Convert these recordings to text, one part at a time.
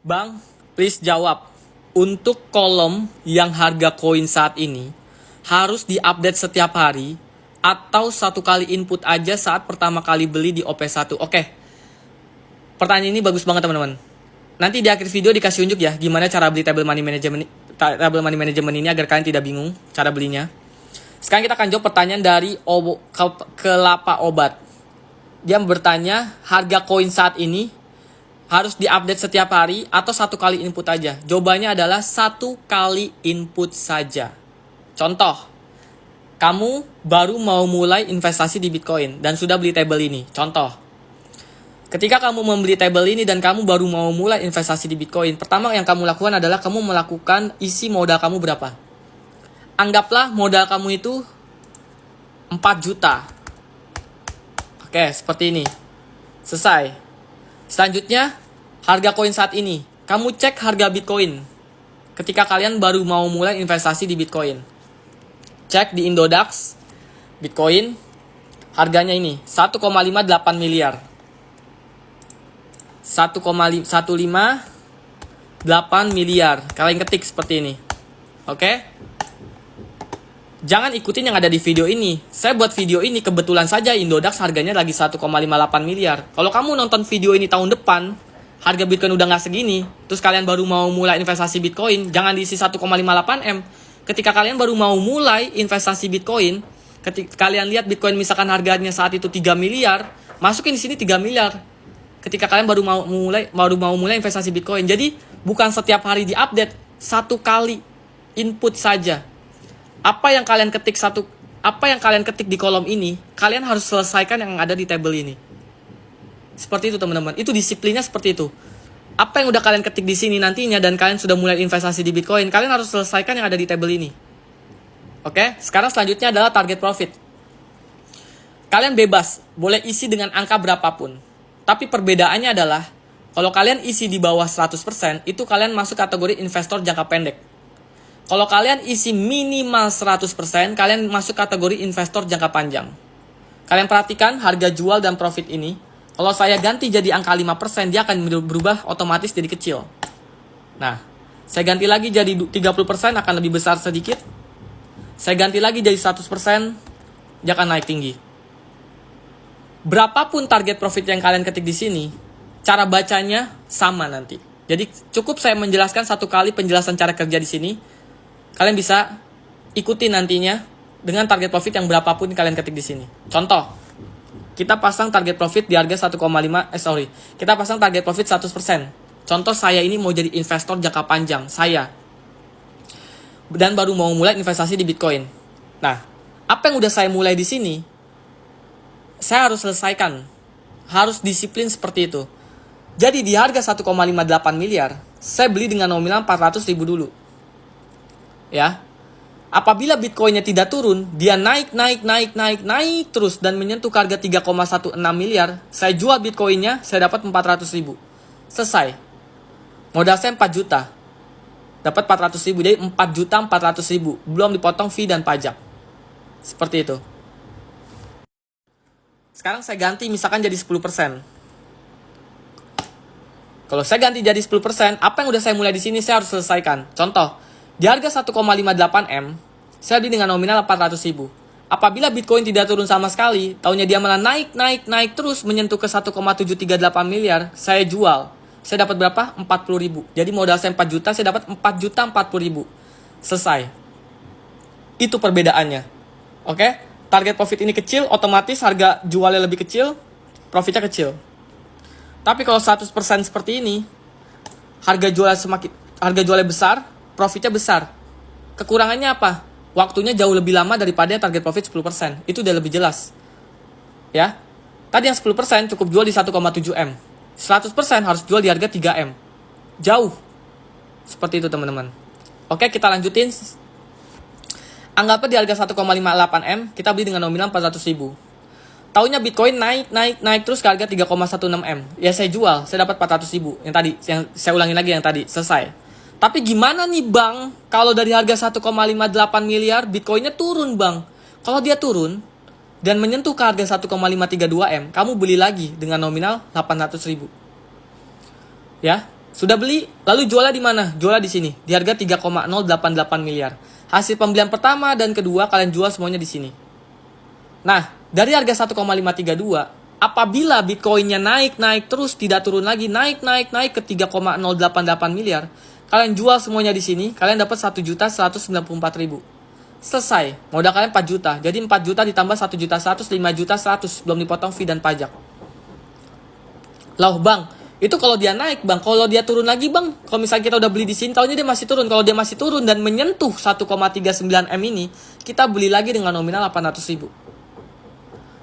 Bang, please jawab. Untuk kolom yang harga koin saat ini harus diupdate setiap hari atau satu kali input aja saat pertama kali beli di OP1. Oke. Pertanyaan ini bagus banget teman-teman. Nanti di akhir video dikasih unjuk ya gimana cara beli table money management ini agar kalian tidak bingung cara belinya. Sekarang kita akan jawab pertanyaan dari Kelapa Obat. Dia bertanya, harga koin saat ini harus diupdate setiap hari atau satu kali input aja? Jawabannya adalah satu kali input saja. Contoh, kamu baru mau mulai investasi di Bitcoin dan sudah beli table ini. Contoh, ketika kamu membeli table ini dan kamu baru mau mulai investasi di Bitcoin, pertama yang kamu lakukan adalah kamu melakukan isi modal kamu berapa. Anggaplah modal kamu itu 4 juta. Oke, seperti ini. Selesai. Selanjutnya, harga koin saat ini. Kamu cek harga Bitcoin ketika kalian baru mau mulai investasi di Bitcoin. Cek di Indodax Bitcoin, harganya ini 1,58 miliar. 1,158 miliar. Kalian ketik seperti ini. Oke? Jangan ikutin yang ada di video ini. Saya buat video ini kebetulan saja Indodax harganya lagi 1,58 miliar. Kalau kamu nonton video ini tahun depan, harga Bitcoin udah nggak segini, terus kalian baru mau mulai investasi Bitcoin, jangan diisi 1,58 M. Ketika kalian baru mau mulai investasi Bitcoin, ketika kalian lihat Bitcoin misalkan harganya saat itu 3 miliar, masukin di sini 3 miliar. Ketika kalian baru mau mulai investasi Bitcoin. Jadi bukan setiap hari diupdate, satu kali input saja. Apa yang kalian ketik di kolom ini, kalian harus selesaikan yang ada di table ini. Seperti itu teman-teman. Itu disiplinnya seperti itu. Apa yang udah kalian ketik di sini nantinya dan kalian sudah mulai investasi di Bitcoin, kalian harus selesaikan yang ada di table ini. Oke, sekarang selanjutnya adalah target profit. Kalian bebas, boleh isi dengan angka berapapun. Tapi perbedaannya adalah, kalau kalian isi di bawah 100%, itu kalian masuk kategori investor jangka pendek. Kalau kalian isi minimal 100%, kalian masuk kategori investor jangka panjang. Kalian perhatikan harga jual dan profit ini. Kalau saya ganti jadi angka 5%, dia akan berubah otomatis jadi kecil. Nah, saya ganti lagi jadi 30%, akan lebih besar sedikit. Saya ganti lagi jadi 100%, dia akan naik tinggi. Berapapun target profit yang kalian ketik di sini, cara bacanya sama nanti. Jadi cukup saya menjelaskan satu kali penjelasan cara kerja di sini. Kalian bisa ikuti nantinya dengan target profit yang berapapun kalian ketik di sini. Contoh, kita pasang target profit di harga kita pasang target profit 100%. Contoh saya ini mau jadi investor jangka panjang, dan baru mau mulai investasi di Bitcoin. Nah, apa yang udah saya mulai di sini, saya harus selesaikan. Harus disiplin seperti itu. Jadi di harga 1,58 miliar, saya beli dengan nominal 400 ribu dulu. Ya, apabila Bitcoinnya tidak turun, dia naik terus dan menyentuh harga 3,16 miliar, saya jual Bitcoinnya, saya dapat 400 ribu. Selesai. Modal saya 4 juta. Dapat 400 ribu, jadi 4 juta 400 ribu. Belum dipotong fee dan pajak. Seperti itu. Sekarang saya ganti misalkan jadi 10%. Kalau saya ganti jadi 10%, apa yang udah saya mulai di sini saya harus selesaikan. Contoh, di harga 1,58 M, saya beli dengan nominal 400 ribu. Apabila Bitcoin tidak turun sama sekali, tahunnya dia malah naik terus menyentuh ke 1,738 miliar, saya jual. Saya dapat berapa? 40 ribu. Jadi modal saya 4 juta, saya dapat 4 juta 40 ribu. Selesai. Itu perbedaannya. Oke? Target profit ini kecil, otomatis harga jualnya lebih kecil, profitnya kecil. Tapi kalau 100% seperti ini, harga jualnya besar, profitnya besar. Kekurangannya apa? Waktunya jauh lebih lama daripada target profit 10%. Itu udah lebih jelas. Ya. Tadi yang 10% cukup jual di 1,7 M. 100% harus jual di harga 3 M. Jauh. Seperti itu teman-teman. Oke, kita lanjutin. Anggaplah di harga 1,58 M, kita beli dengan nominal 400 ribu. Tahunnya Bitcoin naik terus ke harga 3,16 M. Ya saya jual, saya dapat 400 ribu. Yang tadi, saya ulangi lagi yang tadi, selesai. Tapi gimana nih bang, kalau dari harga 1,58 miliar, Bitcoinnya turun bang. Kalau dia turun, dan menyentuh ke harga 1,532 M, kamu beli lagi dengan nominal 800 ribu. Ya, Sudah beli, lalu jualnya di mana? Jualnya di sini, di harga 3,088 miliar. Hasil pembelian pertama dan kedua kalian jual semuanya di sini. Nah, dari harga 1,532, apabila Bitcoinnya naik terus, tidak turun lagi, naik ke 3,088 miliar, kalian jual semuanya di sini, kalian dapat 1.194.000. Selesai. Modal kalian 4 juta. Jadi 4 juta ditambah 1.100.000, 5.100.000 belum dipotong fee dan pajak. Loh, Bang, itu kalau dia naik, Bang. Kalau dia turun lagi, Bang. Kalau misalnya kita udah beli di sini, tahunya dia masih turun. Kalau dia masih turun dan menyentuh 1,39 M ini, kita beli lagi dengan nominal 800.000.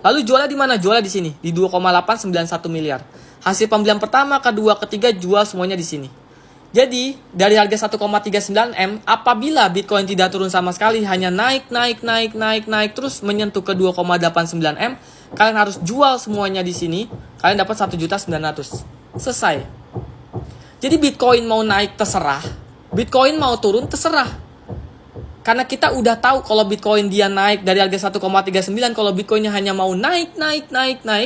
Lalu jualnya di mana? Jualnya di sini, di 2,891 miliar. Hasil pembelian pertama, kedua, ketiga jual semuanya di sini. Jadi, dari harga 1,39 M, apabila Bitcoin tidak turun sama sekali, hanya naik terus menyentuh ke 2,89 M, kalian harus jual semuanya di sini, kalian dapat 1.900.000. Selesai. Jadi Bitcoin mau naik terserah, Bitcoin mau turun terserah. Karena kita udah tahu kalau Bitcoin dia naik dari harga 1,39, kalau Bitcoinnya hanya mau naik,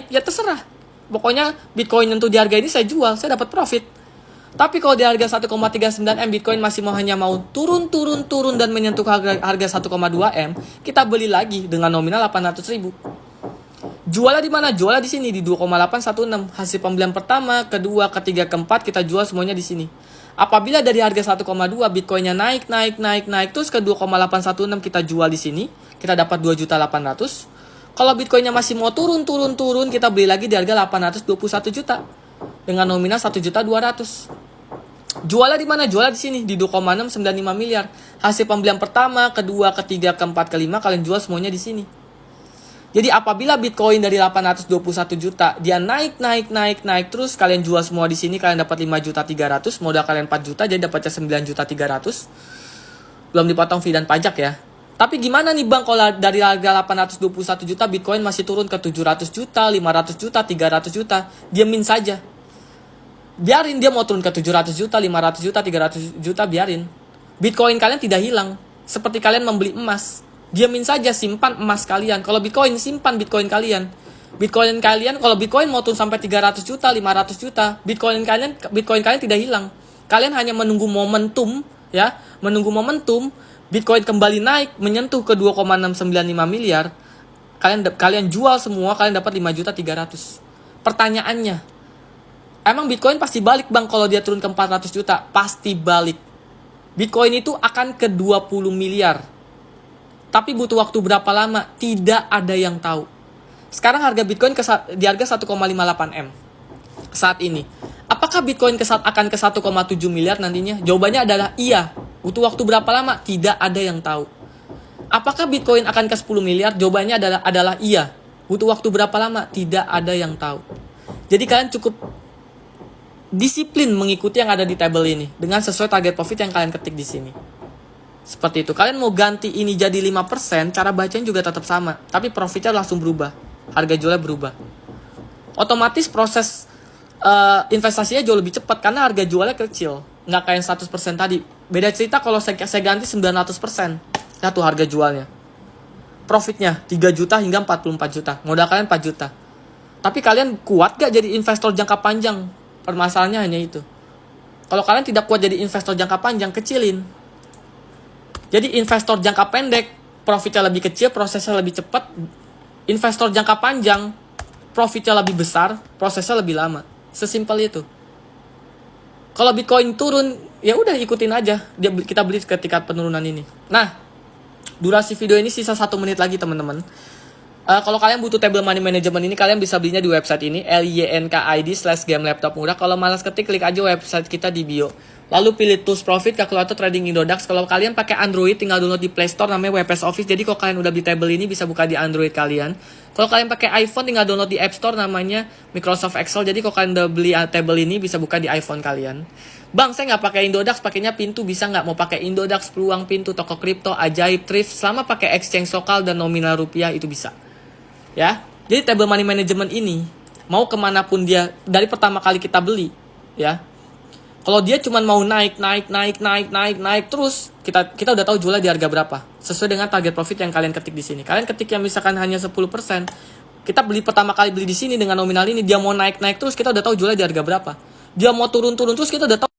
ya terserah. Pokoknya Bitcoin nyentuh di harga ini saya jual, saya dapat profit. Tapi kalau di harga 1,39 M Bitcoin masih hanya mau turun dan menyentuh harga 1,2 M, kita beli lagi dengan nominal 800.000. Jualnya di mana? Jualnya di sini di 2,816. Hasil pembelian pertama, kedua, ketiga, keempat kita jual semuanya di sini. Apabila dari harga 1,2 Bitcoinnya naik terus ke 2,816 kita jual di sini, kita dapat 2.800.000. Kalau Bitcoinnya masih mau turun, kita beli lagi di harga 821 juta dengan nominal 1.200.000. Jualnya di mana? Jualnya di sini di 2,695 miliar. Hasil pembelian pertama, kedua, ketiga, keempat, kelima kalian jual semuanya di sini. Jadi apabila Bitcoin dari 821 juta dia naik terus, kalian jual semua di sini, kalian dapat 5.300.000, modal kalian 4 juta, jadi dapatnya 9.300.000. Belum dipotong fee dan pajak ya. Tapi gimana nih Bang kalau dari harga 821 juta Bitcoin masih turun ke 700 juta, 500 juta, 300 juta, diamin saja. Biarin dia mau turun ke 700 juta, 500 juta, 300 juta, biarin. Bitcoin kalian tidak hilang. Seperti kalian membeli emas. Diamin saja, simpan emas kalian. Kalau Bitcoin, simpan Bitcoin kalian. Kalau Bitcoin mau turun sampai 300 juta, 500 juta, Bitcoin kalian tidak hilang. Kalian hanya menunggu momentum, ya. Menunggu momentum, Bitcoin kembali naik, menyentuh ke 2,695 miliar. Kalian jual semua, kalian dapat 5.300.000. Pertanyaannya, emang Bitcoin pasti balik Bang kalau dia turun ke 400 juta? Pasti balik. Bitcoin itu akan ke 20 miliar. Tapi butuh waktu berapa lama? Tidak ada yang tahu. Sekarang harga Bitcoin di harga 1,58 M. Saat ini. Apakah Bitcoin akan ke 1,7 miliar nantinya? Jawabannya adalah iya. Butuh waktu berapa lama? Tidak ada yang tahu. Apakah Bitcoin akan ke 10 miliar? Jawabannya adalah iya. Butuh waktu berapa lama? Tidak ada yang tahu. Jadi kalian cukup disiplin mengikuti yang ada di table ini dengan sesuai target profit yang kalian ketik di sini. Seperti itu. Kalian mau ganti ini jadi 5%, cara bacanya juga tetap sama, tapi profitnya langsung berubah. Harga jualnya berubah. Otomatis proses investasinya jauh lebih cepat karena harga jualnya kecil. Nggak kayak 100% tadi. Beda cerita kalau saya ganti 900%. Nah tuh harga jualnya. Profitnya 3 juta hingga 44 juta. Modal kalian 4 juta. Tapi kalian kuat gak jadi investor jangka panjang? Permasalahannya hanya itu. Kalau kalian tidak kuat jadi investor jangka panjang, kecilin. Jadi investor jangka pendek, profitnya lebih kecil, prosesnya lebih cepat. Investor jangka panjang, profitnya lebih besar, prosesnya lebih lama. Sesimpel itu. Kalau Bitcoin turun, ya udah ikutin aja. Kita beli ketika penurunan ini. Nah, durasi video ini sisa 1 menit lagi teman-teman. Kalau kalian butuh table money management ini, kalian bisa belinya di website ini, lynkid/game-laptop-murah. Kalau malas ketik, klik aja website kita di bio. Lalu pilih tools profit, kalkulator trading Indodax. Kalau kalian pakai Android, tinggal download di Play Store, namanya WPS Office. Jadi kalau kalian udah beli table ini, bisa buka di Android kalian. Kalau kalian pakai iPhone, tinggal download di App Store, namanya Microsoft Excel. Jadi kalau kalian udah beli table ini, bisa buka di iPhone kalian. Bang, saya nggak pakai Indodax, pakainya Pintu, bisa nggak? Mau pakai Indodax, Peluang, Pintu, Toko Kripto, Ajaib, Thrift, selama pakai exchange lokal dan nominal rupiah, itu bisa. Ya, jadi table money management ini mau kemanapun dia dari pertama kali kita beli, ya. Kalau dia cuma mau naik terus, kita udah tahu jualnya di harga berapa sesuai dengan target profit yang kalian ketik di sini. Kalian ketik yang misalkan hanya 10%, kita beli pertama kali beli di sini dengan nominal ini, dia mau naik terus, kita udah tahu jualnya di harga berapa. Dia mau turun terus, kita udah tahu